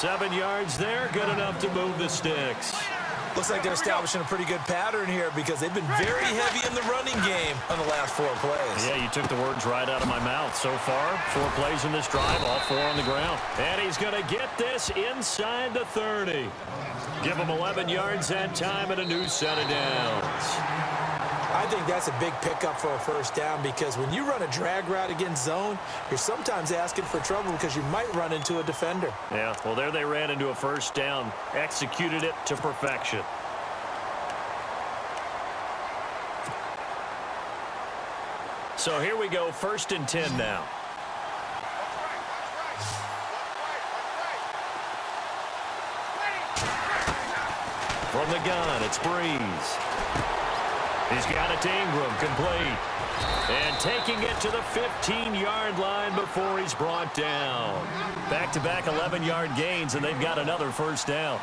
7 yards there, good enough to move the sticks. Looks like they're establishing a pretty good pattern here because they've been very heavy in the running game on the last 4 plays. Yeah, you took the words right out of my mouth. So far, 4 plays in this drive, all 4 on the ground. And he's going to get this inside the 30. Give him 11 yards that time and a new set of downs. I think that's a big pickup for a first down because when you run a drag route against zone, you're sometimes asking for trouble because you might run into a defender. Yeah, well, there they ran into a first down, executed it to perfection. So here we go, 1st and 10 now. From the gun, it's Breeze. He's got it to Ingram, complete. And taking it to the 15-yard line before he's brought down. Back-to-back 11-yard gains, and they've got another first down.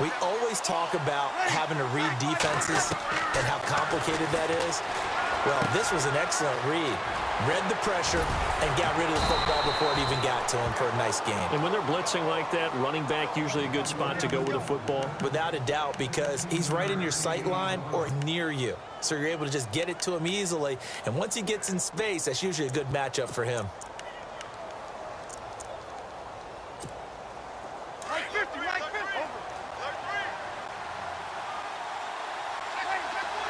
We always talk about having to read defenses and how complicated that is. Well, this was an excellent read. Read the pressure and got rid of the football before it even got to him for a nice gain. And when they're blitzing like that, running back usually a good spot to go with a football? Without a doubt, because he's right in your sight line or near you. So you're able to just get it to him easily. And once he gets in space, that's usually a good matchup for him.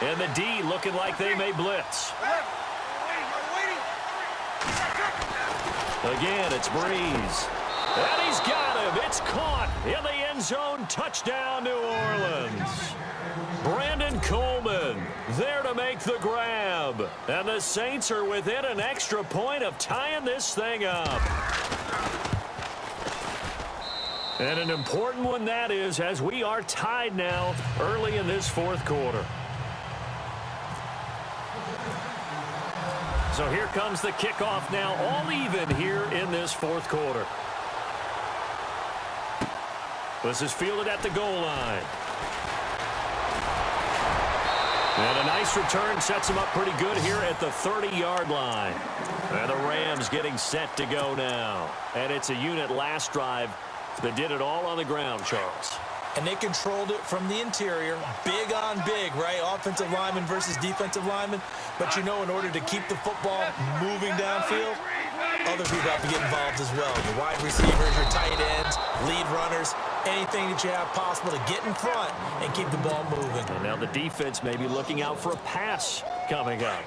And the D looking like they may blitz. Again, it's Breeze. And he's got him. It's caught in the end zone. Touchdown, New Orleans. Brandon Coleman there to make the grab. And the Saints are within an extra point of tying this thing up. And an important one that is, as we are tied now early in this 4th quarter. So here comes the kickoff now, all even here in this 4th quarter. This is fielded at the goal line. And a nice return sets him up pretty good here at the 30-yard line. And the Rams getting set to go now. And it's a unit last drive that did it all on the ground, Charles. And they controlled it from the interior. Big on big, right? Offensive lineman versus defensive lineman. But you know, in order to keep the football moving downfield, other people have to get involved as well. Your wide receivers, your tight ends, lead runners, anything that you have possible to get in front and keep the ball moving. And now the defense may be looking out for a pass coming up.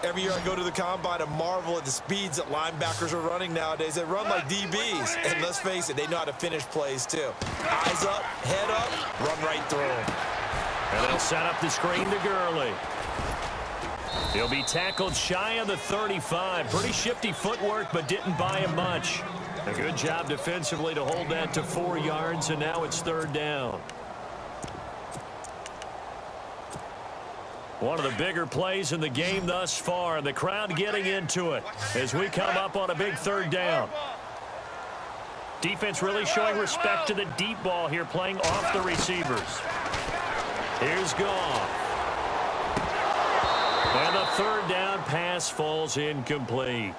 Every year I go to the combine and marvel at the speeds that linebackers are running nowadays. They run like DBs. And let's face it, they know how to finish plays too. Eyes up, head up, run right through them. And they'll set up the screen to Gurley. He'll be tackled shy of the 35. Pretty shifty footwork, but didn't buy him much. A good job defensively to hold that to 4 yards, and now it's 3rd down. One of the bigger plays in the game thus far, and the crowd getting into it as we come up on a big 3rd down. Defense really showing respect to the deep ball here, playing off the receivers. Here's Goff. And the 3rd down pass falls incomplete.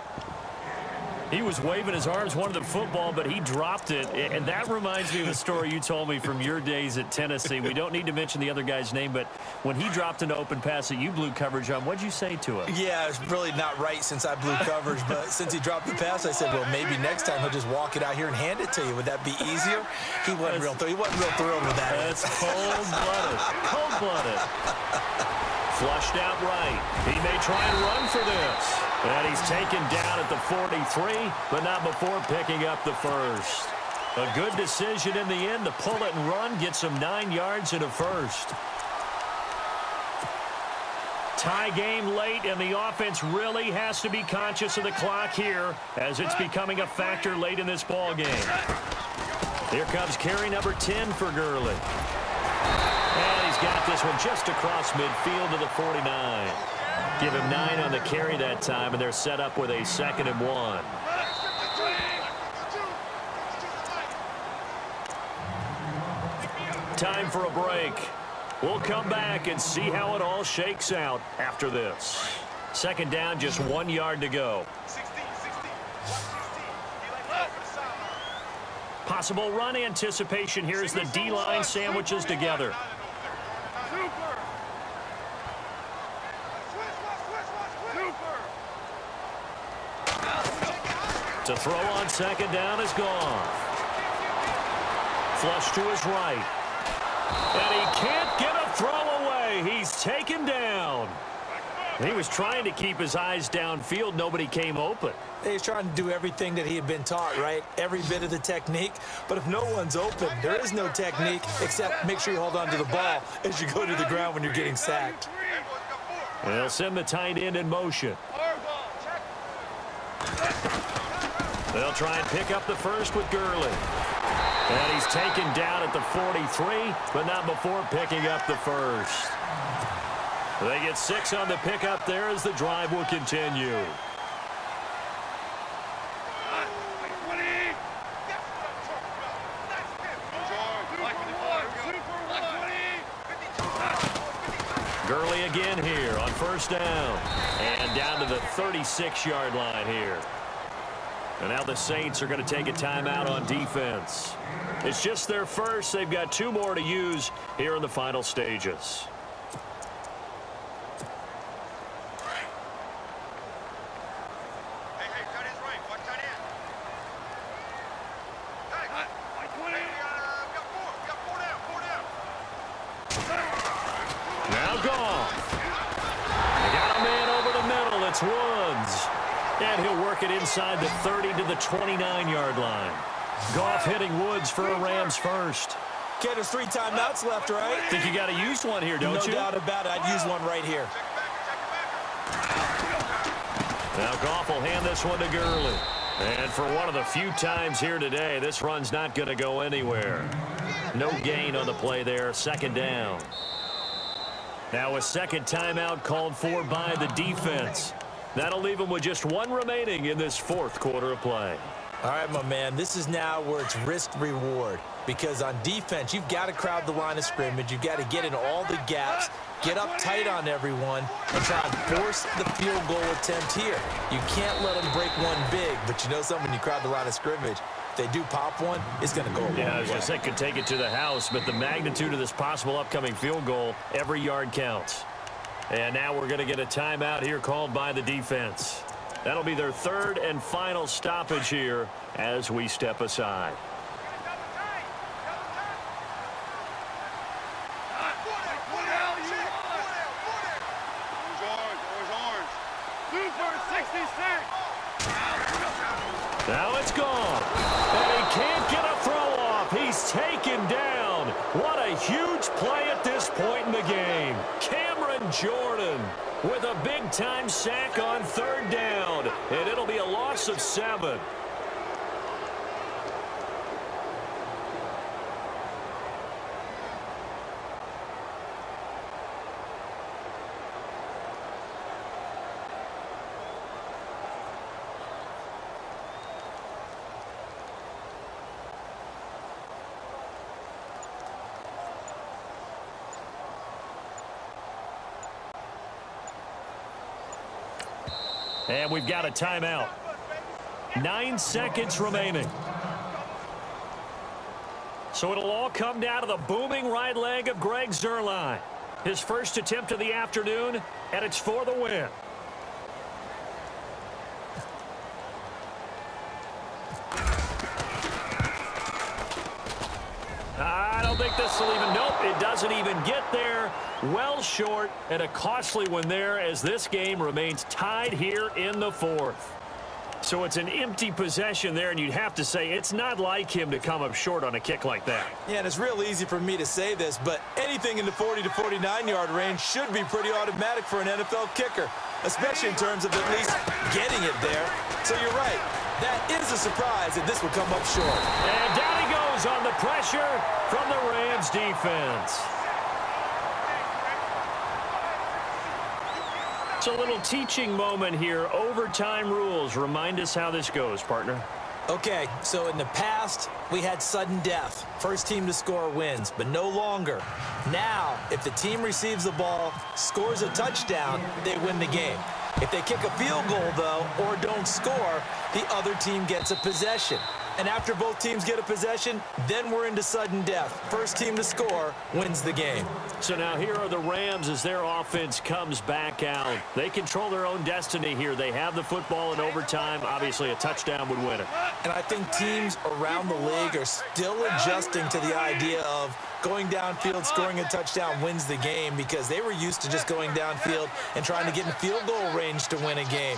He was waving his arms, wanted the football, but he dropped it. And that reminds me of a story you told me from your days at Tennessee. We don't need to mention the other guy's name, but when he dropped an open pass that you blew coverage on, what'd you say to him? Yeah, it's really not right since I blew coverage, but since he dropped the pass, I said, well, maybe next time he'll just walk it out here and hand it to you. Would that be easier? He wasn't real thrilled with that. That's cold-blooded. Cold-blooded. Flushed out right. He may try and run for this. And he's taken down at the 43, but not before picking up the first. A good decision in the end to pull it and run, gets him 9 yards and a first. Tie game late, and the offense really has to be conscious of the clock here as it's becoming a factor late in this ball game. Here comes carry number 10 for Gurley. And he's got this one just across midfield to the 49. Give him 9 on the carry that time, and they're set up with a 2nd and 1. Time for a break. We'll come back and see how it all shakes out after this. 2nd down, just 1 yard to go. possible run anticipation here as the D-line sandwiches together. To throw on second down is gone. Flush to his right. And he can't get a throw away. He's taken down. He was trying to keep his eyes downfield. Nobody came open. He's trying to do everything that he had been taught, right? Every bit of the technique. But if no one's open, there is no technique except make sure you hold on to the ball as you go to the ground when you're getting sacked. They'll send the tight end in motion. They'll try and pick up the first with Gurley. And he's taken down at the 43, but not before picking up the first. They get 6 on the pickup there as the drive will continue. Gurley again here on first down. And down to the 36-yard line here. And now the Saints are going to take a timeout on defense. It's just their first. They've got 2 more to use here in the final stages. Now Goff. They got a man over the middle. It's Woods. And he'll work it inside the 30 to the 29-yard line. Goff hitting Woods for a Rams first. Okay, there's 3 timeouts left, right? Think you got to use one here, don't you? No doubt about it. I'd use one right here. Now Goff will hand this one to Gurley. And for one of the few times here today, this run's not going to go anywhere. No gain on the play there. Second down. Now a second timeout called for by the defense. That'll leave them with just 1 remaining in this 4th quarter of play. All right, my man, this is now where it's risk-reward. Because on defense, you've got to crowd the line of scrimmage. You've got to get in all the gaps, get up tight on everyone, and try and force the field goal attempt here. You can't let them break one big, but you know something, when you crowd the line of scrimmage, if they do pop one, it's going to go a long way. Yeah, I was going to say could take it to the house, but the magnitude of this possible upcoming field goal, every yard counts. And now we're going to get a timeout here called by the defense. That'll be their 3rd and final stoppage here as we step aside. Now it's gone. And he can't get a throw off. He's taken down. What a huge play at this point in the game. Jordan with a big-time sack on 3rd down, and it'll be a loss of 7. And we've got a timeout. 9 seconds remaining. So it'll all come down to the booming right leg of Greg Zuerlein. His first attempt of the afternoon, and it's for the win. I don't think this will even, nope, it doesn't even get there. Well short, and a costly one there as this game remains tied here in the 4th. So it's an empty possession there, and you'd have to say it's not like him to come up short on a kick like that. Yeah, and it's real easy for me to say this, but anything in the 40 to 49-yard range should be pretty automatic for an NFL kicker, especially in terms of at least getting it there. So you're right. That is a surprise that this would come up short. And down he goes on the pressure from the Rams defense. It's a little teaching moment here. Overtime rules. Remind us how this goes, partner. Okay, so in the past, we had sudden death. First team to score wins, but no longer. Now, if the team receives the ball, scores a touchdown, they win the game. If they kick a field goal, though, or don't score, the other team gets a possession. And after both teams get a possession, then we're into sudden death. First team to score wins the game. So now here are the Rams as their offense comes back out. They control their own destiny here. They have the football in overtime. Obviously, a touchdown would win it. And I think teams around the league are still adjusting to the idea of going downfield, scoring a touchdown wins the game, because they were used to just going downfield and trying to get in field goal range to win a game.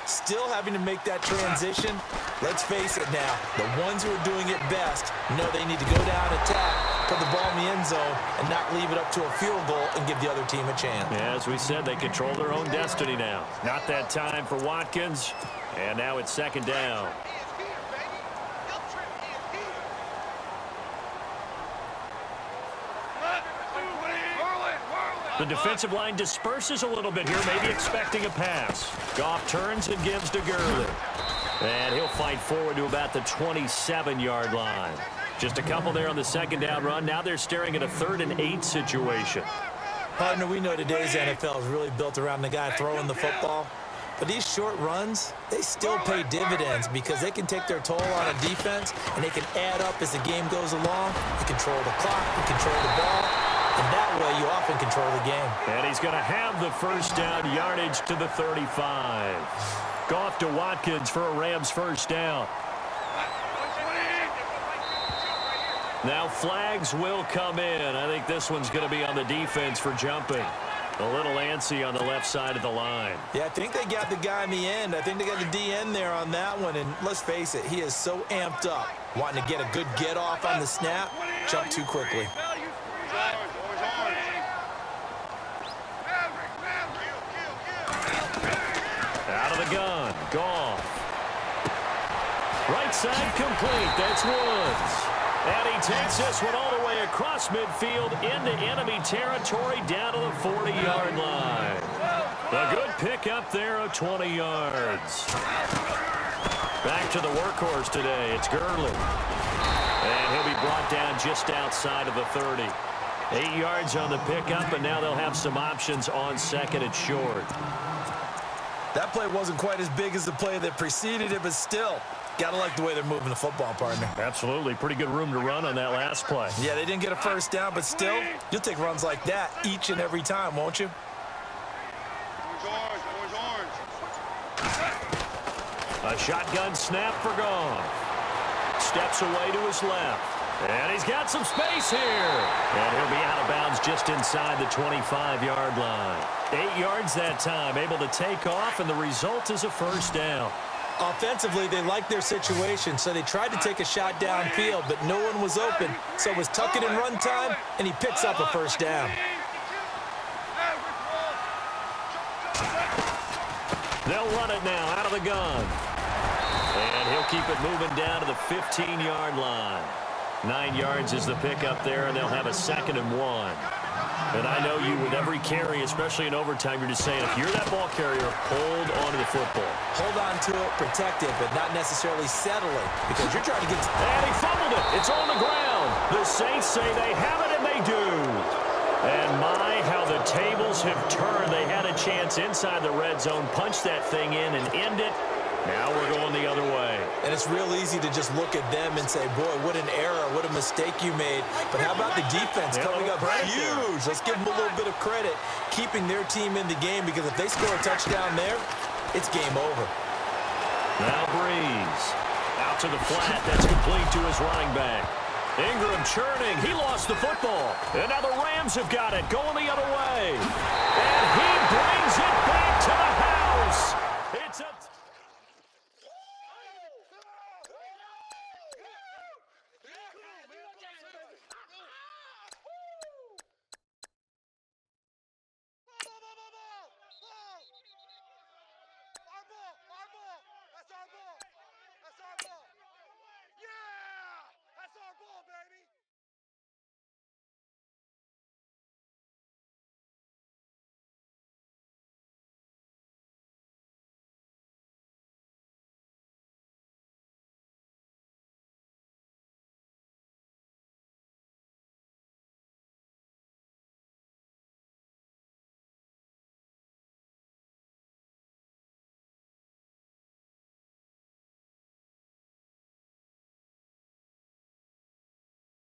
Still having to make that transition. Let's face it now, the ones who are doing it best know they need to go down, attack, put the ball in the end zone, and not leave it up to a field goal and give the other team a chance. Yeah, as we said, they control their own destiny now. Not that time for Watkins, and now it's second down. The defensive line disperses a little bit here, maybe expecting a pass. Goff turns and gives to Gurley. And he'll fight forward to about the 27-yard line. Just a couple there on the second down run. Now they're staring at a 3rd and 8 situation. Partner, we know today's NFL is really built around the guy throwing the football. But these short runs, they still pay dividends because they can take their toll on a defense, and they can add up as the game goes along. You control the clock, you control the ball. And that way, you often control the game. And he's going to have the first down, yardage to the 35. Goff to Watkins for a Rams first down. Now flags will come in. I think this one's going to be on the defense for jumping. A little antsy on the left side of the line. Yeah, I think they got the guy in the end. I think they got the DN there on that one. And let's face it, he is so amped up, wanting to get a good get off on the snap, jump too quickly. Out of the gun, Goff. Right side complete, that's Woods. And he takes this one all the way across midfield into enemy territory down to the 40-yard line. A good pick up there of 20 yards. Back to the workhorse today, it's Gurley. And he'll be brought down just outside of the 30. 8 yards on the pickup, and now they'll have some options on second and short. That play wasn't quite as big as the play that preceded it, but still, gotta like the way they're moving the football, partner. Absolutely. Pretty good room to run on that last play. Yeah, they didn't get a first down, but still, you'll take runs like that each and every time, won't you? A shotgun snap for Goff. Steps away to his left. And he's got some space here. And he'll be out of bounds just inside the 25-yard line. 8 yards that time, able to take off, and the result is a first down. Offensively, they liked their situation, so they tried to take a shot downfield, but no one was open. So it was tuck it and run time, and he picks up a first down. They'll run it now out of the gun. And he'll keep it moving down to the 15-yard line. 9 yards is the pickup there, and they'll have a 2nd and 1. And I know you, with every carry, especially in overtime, you're just saying, if you're that ball carrier, hold on to the football. Hold on to it, protect it, but not necessarily settle it, because you're trying to get... And he fumbled it. It's on the ground. The Saints say they have it, and they do. And my, how the tables have turned. They had a chance inside the red zone, punch that thing in and end it. Now we're going the other way. And it's real easy to just look at them and say, boy, what an error, what a mistake you made. But how about the defense coming up huge? Let's give them a little bit of credit, keeping their team in the game, because if they score a touchdown there, it's game over. Now Breeze. Out to the flat. That's complete to his running back. Ingram churning. He lost the football. And now the Rams have got it, going the other way. And he brings it back to the house.